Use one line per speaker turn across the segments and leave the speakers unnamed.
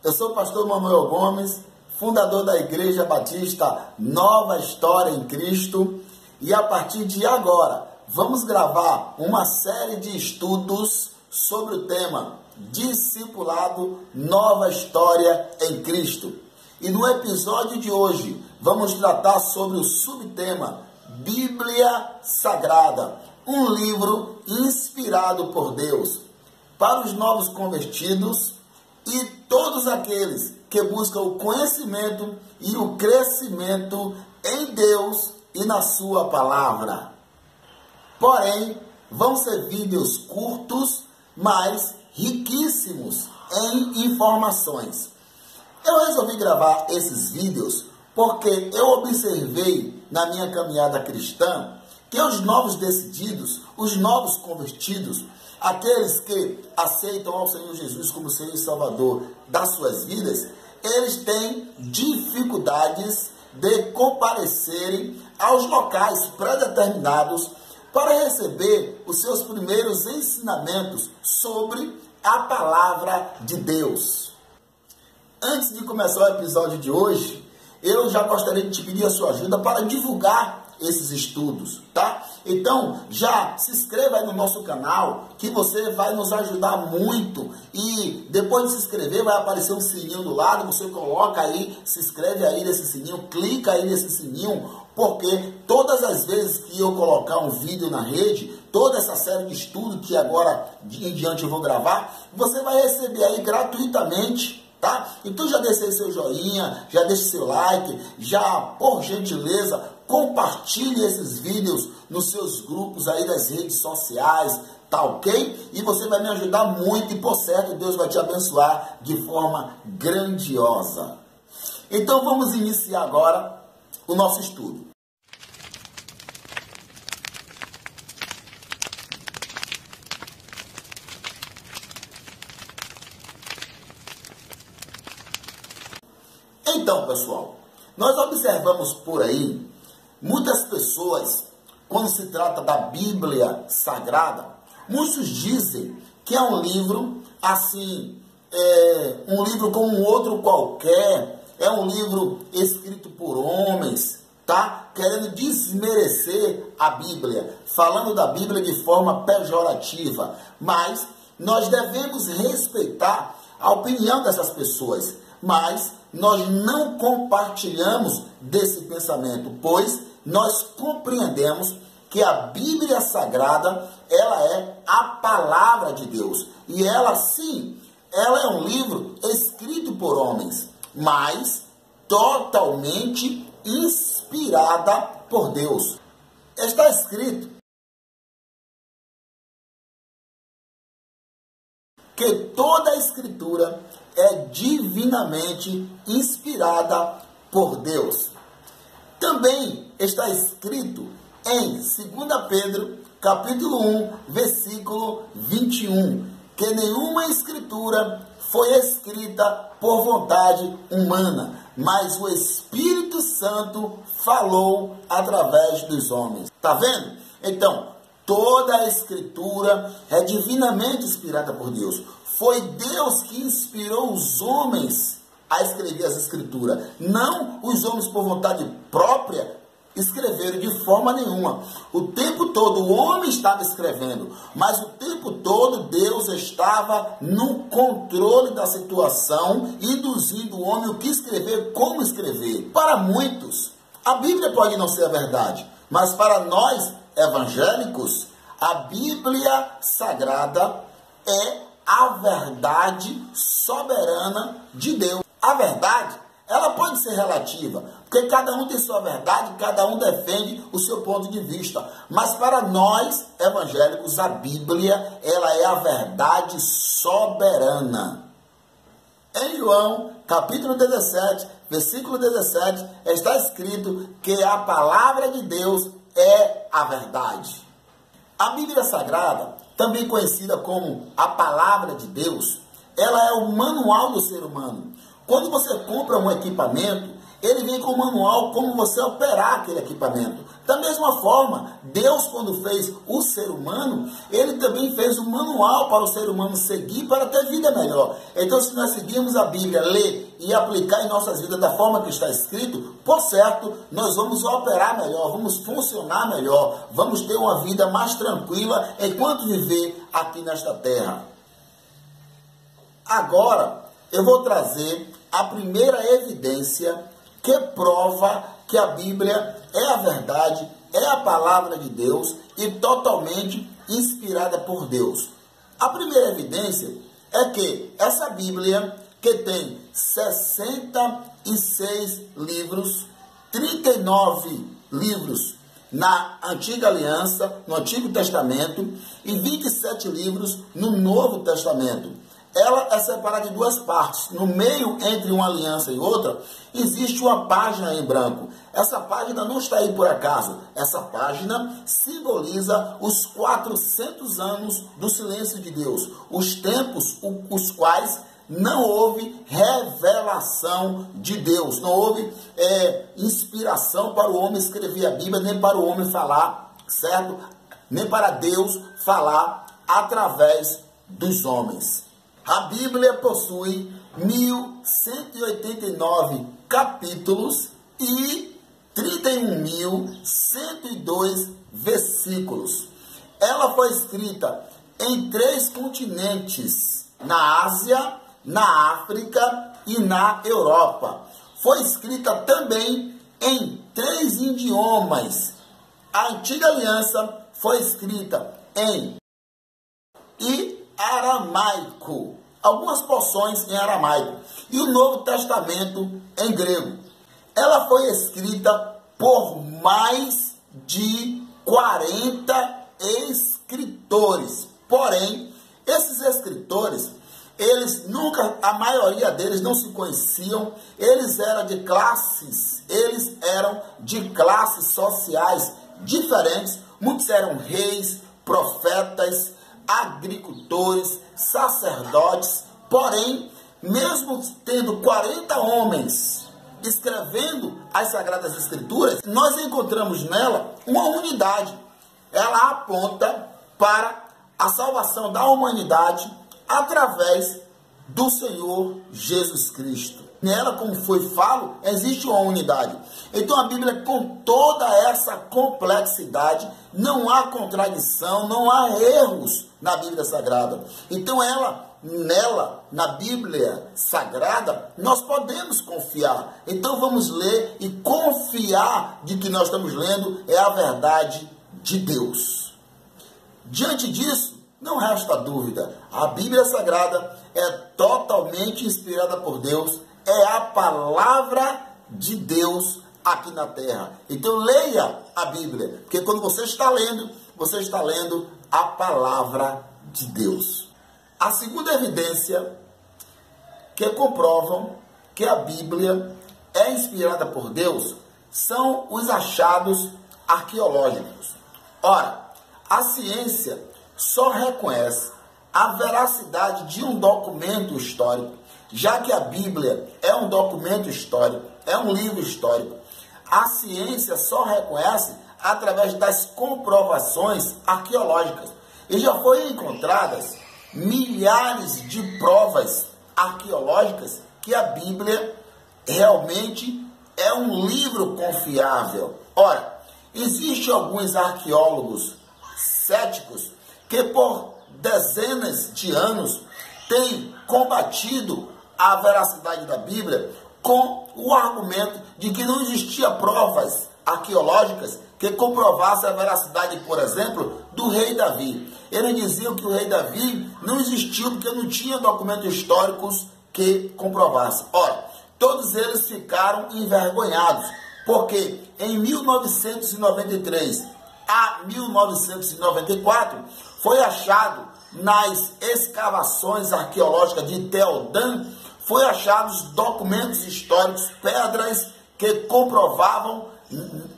Eu sou o pastor Manuel Gomes, fundador da Igreja Batista Nova História em Cristo, e a partir de agora vamos gravar uma série de estudos sobre o tema Discipulado Nova História em Cristo. E no episódio de hoje vamos tratar sobre o subtema Bíblia Sagrada, um livro inspirado por Deus para os novos convertidos e todos aqueles que buscam o conhecimento e o crescimento em Deus e na sua palavra. Porém, vão ser vídeos curtos, mas riquíssimos em informações. Eu resolvi gravar esses vídeos porque eu observei na minha caminhada cristã que os novos decididos, os novos convertidos, aqueles que aceitam ao Senhor Jesus como Senhor e Salvador das suas vidas, eles têm dificuldades de comparecerem aos locais pré-determinados para receber os seus primeiros ensinamentos sobre a palavra de Deus. Antes de começar o episódio de hoje, eu já gostaria de te pedir a sua ajuda para divulgar esses estudos, tá? Então, já se inscreva aí no nosso canal, que você vai nos ajudar muito. E depois de se inscrever, vai aparecer um sininho do lado, você coloca aí, se inscreve aí nesse sininho, clica aí nesse sininho, porque todas as vezes que eu colocar um vídeo na rede, toda essa série de estudos que agora em diante eu vou gravar, você vai receber aí gratuitamente. Tá? Então já deixe seu joinha, já deixe seu like, já, por gentileza, compartilhe esses vídeos nos seus grupos aí das redes sociais, tá ok? E você vai me ajudar muito e, por certo, Deus vai te abençoar de forma grandiosa. Então vamos iniciar agora o nosso estudo. Então, pessoal, nós observamos por aí muitas pessoas, quando se trata da Bíblia Sagrada, muitos dizem que é um livro assim, um livro como um outro qualquer, é um livro escrito por homens, tá? Querendo desmerecer a Bíblia, falando da Bíblia de forma pejorativa, mas nós devemos respeitar a opinião dessas pessoas, mas nós não compartilhamos desse pensamento, pois nós compreendemos que a Bíblia Sagrada, ela é a palavra de Deus. E ela, sim, ela é um livro escrito por homens, mas totalmente inspirada por Deus. Está escrito que toda a Escritura é divinamente inspirada por Deus. Também está escrito em 2 Pedro, capítulo 1, versículo 21, que nenhuma escritura foi escrita por vontade humana, mas o Espírito Santo falou através dos homens. Tá vendo? Então, toda a Escritura é divinamente inspirada por Deus. Foi Deus que inspirou os homens a escrever as Escrituras. Não os homens por vontade própria escreveram de forma nenhuma. O tempo todo o homem estava escrevendo, mas o tempo todo Deus estava no controle da situação, induzindo o homem o que escrever, como escrever. Para muitos, a Bíblia pode não ser a verdade, mas para nós evangélicos, a Bíblia Sagrada é a verdade soberana de Deus. A verdade, ela pode ser relativa, porque cada um tem sua verdade, cada um defende o seu ponto de vista. Mas para nós, evangélicos, a Bíblia, ela é a verdade soberana. Em João, capítulo 17, versículo 17, está escrito que a palavra de Deus é a verdade. A Bíblia Sagrada, também conhecida como a Palavra de Deus, ela é o manual do ser humano. Quando você compra um equipamento, ele vem com um manual como você operar aquele equipamento. Da mesma forma, Deus, quando fez o ser humano, ele também fez um manual para o ser humano seguir para ter vida melhor. Então, se nós seguirmos a Bíblia, ler e aplicar em nossas vidas da forma que está escrito, por certo, nós vamos operar melhor, vamos funcionar melhor, vamos ter uma vida mais tranquila enquanto viver aqui nesta terra. Agora, eu vou trazer a primeira evidência que prova que a Bíblia é a verdade, é a palavra de Deus e totalmente inspirada por Deus. A primeira evidência é que essa Bíblia, que tem 66 livros, 39 livros na Antiga Aliança, no Antigo Testamento, e 27 livros no Novo Testamento. Ela é separada em duas partes. No meio, entre uma aliança e outra, existe uma página em branco. Essa página não está aí por acaso. Essa página simboliza os 400 anos do silêncio de Deus. Os tempos os quais não houve revelação de Deus. Não houve inspiração para o homem escrever a Bíblia, nem para o homem falar, certo? Nem para Deus falar através dos homens. A Bíblia possui 1.189 capítulos e 31.102 versículos. Ela foi escrita em 3 continentes, na Ásia, na África e na Europa. Foi escrita também em 3 idiomas. A Antiga Aliança foi escrita em aramaico, algumas porções em aramaico, e o Novo Testamento em grego. Ela foi escrita por mais de 40 escritores. Porém, esses escritores, a maioria deles não se conheciam, eles eram de classes sociais diferentes. Muitos eram reis, profetas, agricultores, sacerdotes. Porém, mesmo tendo 40 homens escrevendo as Sagradas Escrituras, nós encontramos nela uma unidade. Ela aponta para a salvação da humanidade através do Senhor Jesus Cristo. Nela, como foi falo, existe uma unidade. Então a Bíblia, com toda essa complexidade, não há contradição, não há erros na Bíblia Sagrada. Então nela, na Bíblia Sagrada, nós podemos confiar. Então vamos ler e confiar de que nós estamos lendo é a verdade de Deus. Diante disso, não resta dúvida, a Bíblia Sagrada é totalmente inspirada por Deus, é a palavra de Deus aqui na terra. Então leia a Bíblia, porque quando você está lendo a palavra de Deus. A segunda evidência que comprovam que a Bíblia é inspirada por Deus são os achados arqueológicos. Ora, a ciência só reconhece a veracidade de um documento histórico, já que a Bíblia é um documento histórico, é um livro histórico. A ciência só reconhece através das comprovações arqueológicas. E já foram encontradas milhares de provas arqueológicas que a Bíblia realmente é um livro confiável. Ora, existem alguns arqueólogos céticos que por dezenas de anos têm combatido a veracidade da Bíblia com o argumento de que não existia provas arqueológicas que comprovassem a veracidade, por exemplo, do rei Davi. Eles diziam que o rei Davi não existiu porque não tinha documentos históricos que comprovassem. Ora, todos eles ficaram envergonhados, porque em 1993 a 1994 foi achado nas escavações arqueológicas de Tel Dan, foi achados documentos históricos, pedras que comprovavam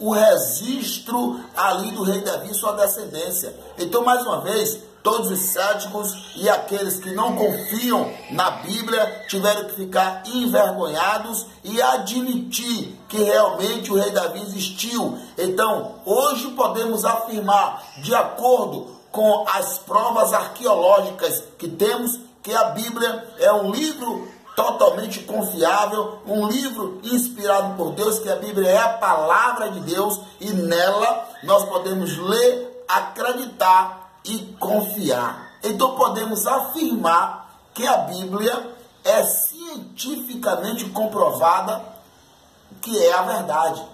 o registro ali do rei Davi e sua descendência. Então, mais uma vez, todos os céticos e aqueles que não confiam na Bíblia tiveram que ficar envergonhados e admitir que realmente o rei Davi existiu. Então, hoje podemos afirmar, de acordo com as provas arqueológicas que temos, que a Bíblia é um livro totalmente confiável, um livro inspirado por Deus, que a Bíblia é a palavra de Deus e nela nós podemos ler, acreditar e confiar. Então podemos afirmar que a Bíblia é cientificamente comprovada que é a verdade.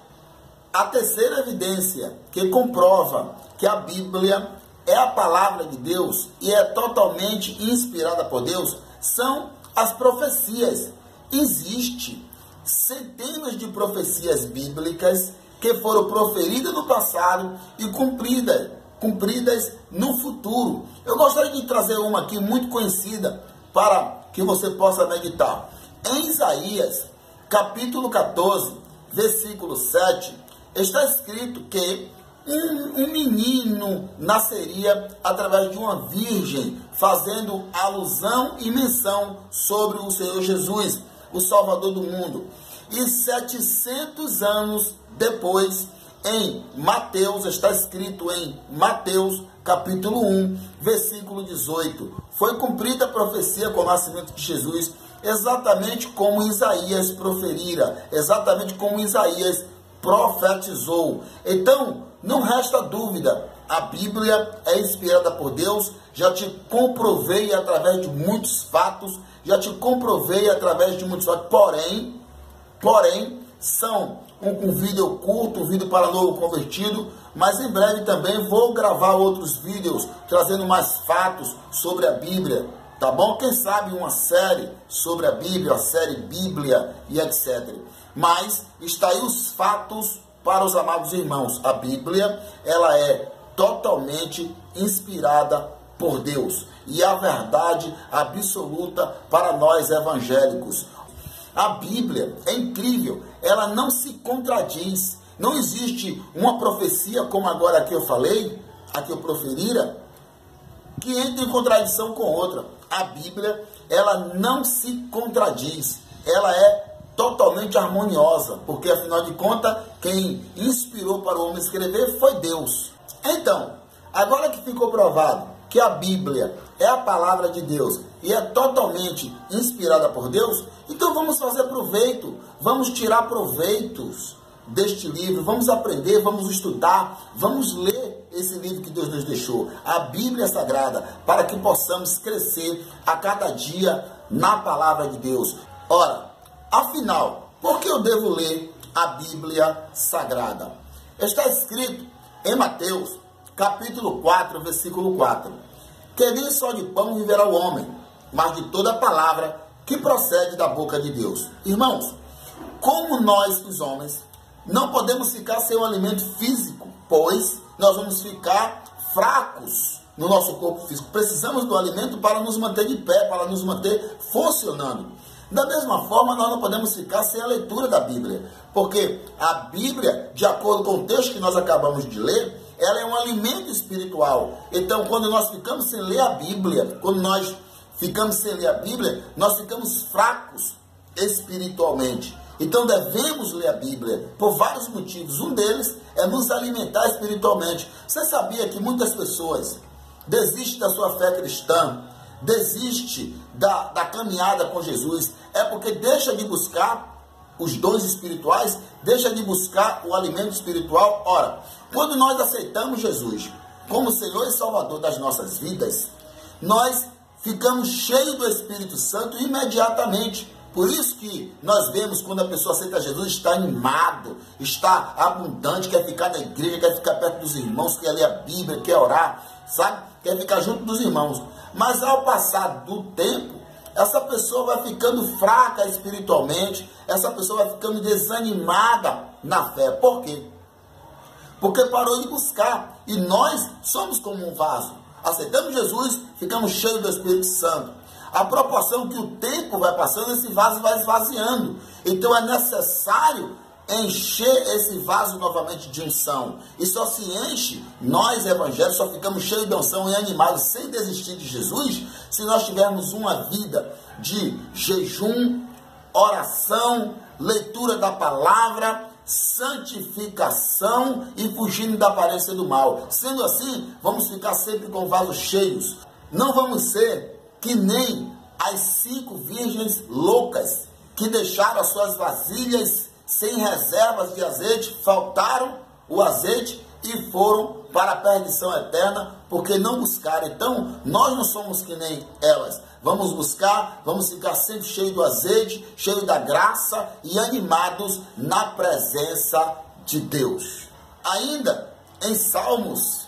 A terceira evidência que comprova que a Bíblia é a palavra de Deus e é totalmente inspirada por Deus são as profecias. Existem centenas de profecias bíblicas que foram proferidas no passado e cumpridas no futuro. Eu gostaria de trazer uma aqui muito conhecida para que você possa meditar. Em Isaías, capítulo 14, versículo 7, está escrito que um menino nasceria através de uma virgem, fazendo alusão e menção sobre o Senhor Jesus, o Salvador do mundo. E 700 anos depois, em Mateus, está escrito em Mateus, capítulo 1, versículo 18, foi cumprida a profecia com o nascimento de Jesus, exatamente como Isaías proferira, exatamente como Isaías profetizou. Então, não resta dúvida, a Bíblia é inspirada por Deus, já te comprovei através de muitos fatos, porém, são um vídeo curto, um vídeo para novo convertido, mas em breve também vou gravar outros vídeos, trazendo mais fatos sobre a Bíblia, tá bom? Quem sabe uma série sobre a Bíblia, a série Bíblia e etc. Mas está aí os fatos para os amados irmãos. A Bíblia, ela é totalmente inspirada por Deus e a verdade absoluta para nós evangélicos. A Bíblia é incrível, ela não se contradiz. Não existe uma profecia como agora aqui eu falei, aqui eu proferira, que entre em contradição com outra. A Bíblia, ela não se contradiz, ela é totalmente harmoniosa, porque afinal de contas, quem inspirou para o homem escrever foi Deus. Então, agora que ficou provado que a Bíblia é a palavra de Deus e é totalmente inspirada por Deus, então vamos fazer proveito, vamos tirar proveitos deste livro, vamos aprender, vamos estudar, vamos ler esse livro que Deus nos deixou, a Bíblia Sagrada, para que possamos crescer a cada dia na palavra de Deus. Ora, afinal, por que eu devo ler a Bíblia Sagrada? Está escrito em Mateus, capítulo 4, versículo 4, que nem só de pão viverá o homem, mas de toda palavra que procede da boca de Deus. Irmãos, como nós, os homens, não podemos ficar sem o alimento físico, pois nós vamos ficar fracos no nosso corpo físico. Precisamos do alimento para nos manter de pé, para nos manter funcionando. Da mesma forma, nós não podemos ficar sem a leitura da Bíblia, porque a Bíblia, de acordo com o texto que nós acabamos de ler, ela é um alimento espiritual. Então, quando nós ficamos sem ler a Bíblia, nós ficamos fracos espiritualmente. Então, devemos ler a Bíblia por vários motivos. Um deles é nos alimentar espiritualmente. Você sabia que muitas pessoas desistem da sua fé cristã, desiste da caminhada com Jesus, é porque deixa de buscar os dons espirituais, deixa de buscar o alimento espiritual. Ora, quando nós aceitamos Jesus como Senhor e Salvador das nossas vidas, nós ficamos cheios do Espírito Santo imediatamente. Por isso que nós vemos quando a pessoa aceita Jesus, está animado, está abundante, quer ficar na igreja, quer ficar perto dos irmãos, quer ler a Bíblia, quer orar, sabe? Quer ficar junto dos irmãos. Mas ao passar do tempo, essa pessoa vai ficando fraca espiritualmente, essa pessoa vai ficando desanimada na fé. Por quê? Porque parou de buscar. E nós somos como um vaso. Aceitamos Jesus, ficamos cheios do Espírito Santo. A proporção que o tempo vai passando, esse vaso vai esvaziando. Então é necessário encher esse vaso novamente de unção. E só se enche, nós evangélicos só ficamos cheios de unção e animados sem desistir de Jesus, se nós tivermos uma vida de jejum, oração, leitura da palavra, santificação e fugindo da aparência do mal. Sendo assim, vamos ficar sempre com vasos cheios. Não vamos ser que nem as 5 virgens loucas que deixaram as suas vasilhas sem reservas de azeite, faltaram o azeite e foram para a perdição eterna, porque não buscaram. Então, nós não somos que nem elas. Vamos buscar, vamos ficar sempre cheios do azeite, cheios da graça e animados na presença de Deus. Ainda em Salmos,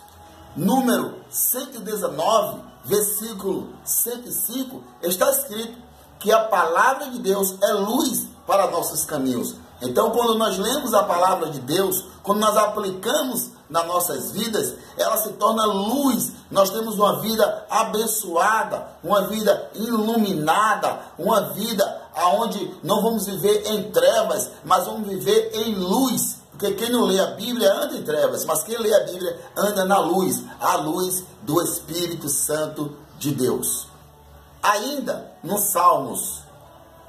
número 119, versículo 105, está escrito que a palavra de Deus é luz para nossos caminhos. Então, quando nós lemos a palavra de Deus, quando nós aplicamos nas nossas vidas, ela se torna luz. Nós temos uma vida abençoada, uma vida iluminada, uma vida onde não vamos viver em trevas, mas vamos viver em luz. Porque quem não lê a Bíblia anda em trevas, mas quem lê a Bíblia anda na luz, a luz do Espírito Santo de Deus. Ainda no Salmos,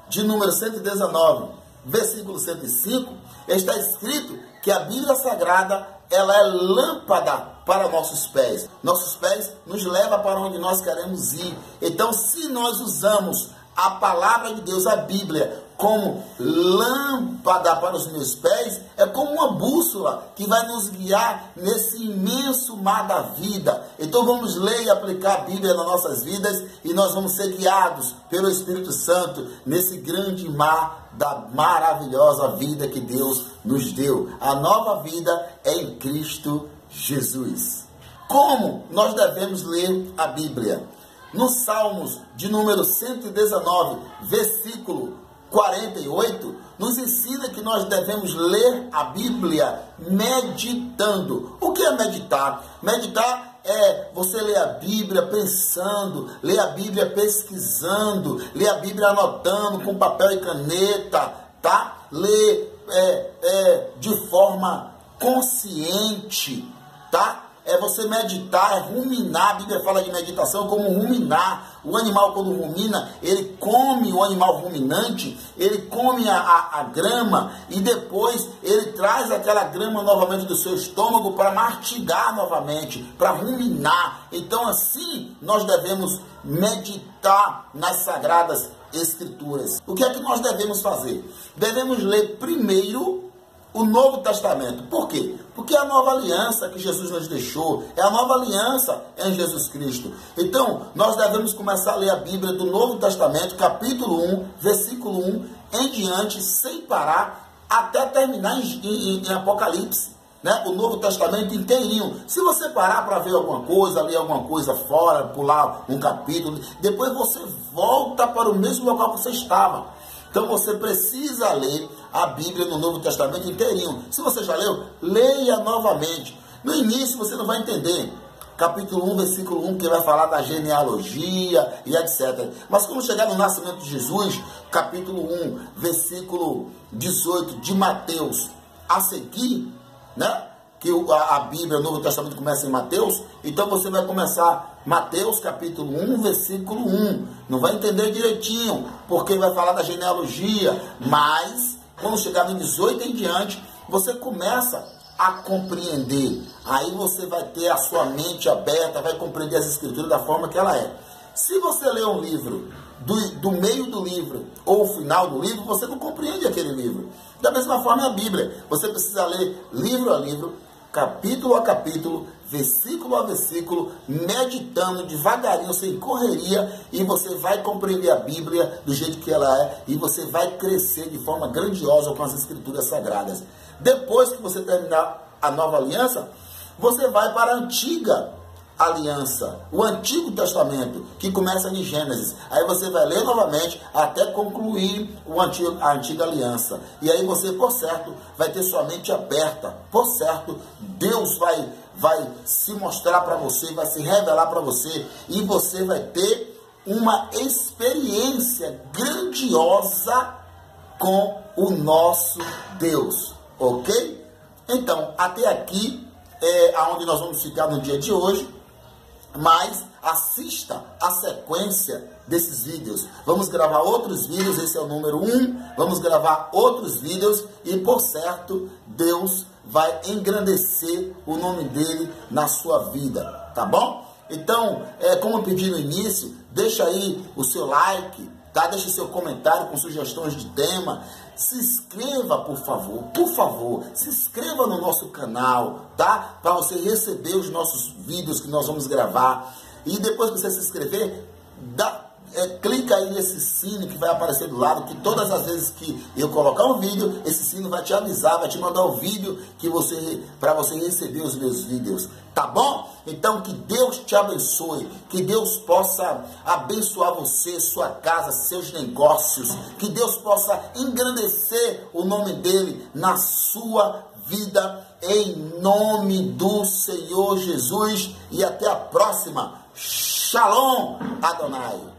de número 119, versículo 105, está escrito que a Bíblia Sagrada, ela é lâmpada para nossos pés. Nossos pés nos levam para onde nós queremos ir. Então, se nós usamos a palavra de Deus, a Bíblia, como lâmpada para os meus pés, é como uma bússola que vai nos guiar nesse imenso mar da vida. Então vamos ler e aplicar a Bíblia nas nossas vidas e nós vamos ser guiados pelo Espírito Santo nesse grande mar da maravilhosa vida que Deus nos deu. A nova vida é em Cristo Jesus. Como nós devemos ler a Bíblia? No Salmos de número 119, versículo 48, nos ensina que nós devemos ler a Bíblia meditando. O que é meditar? Meditar é você ler a Bíblia pensando, ler a Bíblia pesquisando, ler a Bíblia anotando com papel e caneta, tá? Ler de forma consciente, tá? É você meditar, é ruminar. A Bíblia fala de meditação como ruminar. O animal, quando rumina, ele come o animal ruminante, ele come a grama e depois ele traz aquela grama novamente do seu estômago para mastigar novamente, para ruminar. Então, assim, nós devemos meditar nas Sagradas Escrituras. O que é que nós devemos fazer? Devemos ler primeiro o Novo Testamento. Por quê? Porque é a nova aliança que Jesus nos deixou, é a nova aliança em Jesus Cristo. Então, nós devemos começar a ler a Bíblia do Novo Testamento, capítulo 1, versículo 1, em diante, sem parar, até terminar em Apocalipse, né? O Novo Testamento inteirinho. Se você parar para ver alguma coisa, ler alguma coisa fora, pular um capítulo, depois você volta para o mesmo local que você estava. Então você precisa ler a Bíblia no Novo Testamento inteirinho. Se você já leu, leia novamente. No início você não vai entender. Capítulo 1, versículo 1, que vai falar da genealogia e etc. Mas quando chegar no nascimento de Jesus, capítulo 1, versículo 18 de Mateus, a seguir, né? Que a Bíblia, o Novo Testamento começa em Mateus, então você vai começar Mateus capítulo 1, versículo 1. Não vai entender direitinho, porque vai falar da genealogia, mas quando chegar no 18 em diante, você começa a compreender. Aí você vai ter a sua mente aberta, vai compreender as Escrituras da forma que ela é. Se você ler um livro, do meio do livro ou o final do livro, você não compreende aquele livro. Da mesma forma é a Bíblia. Você precisa ler livro a livro, capítulo a capítulo, versículo a versículo, meditando devagarinho, sem correria, e você vai compreender a Bíblia do jeito que ela é, e você vai crescer de forma grandiosa com as Escrituras Sagradas. Depois que você terminar a nova aliança, você vai para a antiga aliança, o Antigo Testamento, que começa em Gênesis. Aí você vai ler novamente até concluir a antiga aliança. E aí você, por certo, vai ter sua mente aberta. Por certo, Deus vai se mostrar para você, vai se revelar para você, e você vai ter uma experiência grandiosa com o nosso Deus. ok? Então, até aqui é aonde nós vamos ficar no dia de hoje, mas assista a sequência desses vídeos. Vamos gravar outros vídeos, esse é o número 1, vamos gravar outros vídeos e, por certo, Deus vai engrandecer o nome dele na sua vida, tá bom? Então, como eu pedi no início, deixa aí o seu like, tá? Deixa seu comentário com sugestões de tema. Se inscreva, por favor, se inscreva no nosso canal, tá? Para você receber os nossos vídeos que nós vamos gravar. E depois que você se inscrever, clica aí nesse sino que vai aparecer do lado, que todas as vezes que eu colocar um vídeo, esse sino vai te avisar, vai te mandar o vídeo para você receber os meus vídeos, tá bom? Então que Deus te abençoe, que Deus possa abençoar você, sua casa, seus negócios, que Deus possa engrandecer o nome dele na sua vida, em nome do Senhor Jesus, e até a próxima. Shalom Adonai.